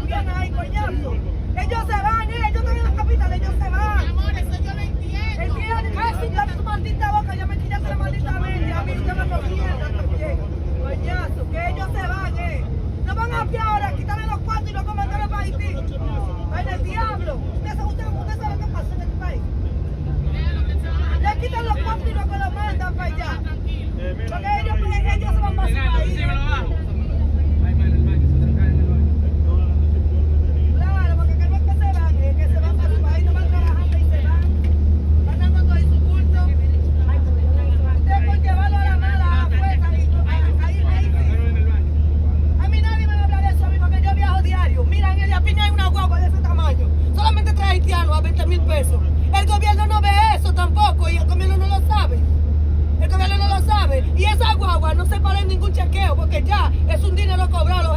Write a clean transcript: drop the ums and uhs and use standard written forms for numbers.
también ahí, coñazo. Ellos se van, ellos están en la capital, ellos se van. Mi amor, eso yo lo entiendo. Entienden, casi ya tu maldita boca, ya me quitaste la maldita mente, a mí ya me mierda también. Coñazo, que ellos se van, no van a pie ahora, quitarle los cuartos y luego mandarlos para Haití. En el diablo. Usted sabe lo que pasa en este país. Le quitan los cuartos y luego los mandan para allá. Porque ellos se van más para ahí. Claro, porque que no es que se van, es que se van para su país, no van trabajando y se van. Mandando todo en su culto. Usted por llevarlo a la mala, a fuerza, ahí sí. A mí nadie me va a hablar de eso, a mí, porque yo viajo diario. Mira, en el Piña hay una guagua de ese tamaño. Solamente trae haitianos a 20,000 pesos. El gobierno no ve eso tampoco y el gobierno no lo sabe. El gobierno no lo sabe. Y esa guagua no se para en ningún chequeo porque ya es un dinero cobrado.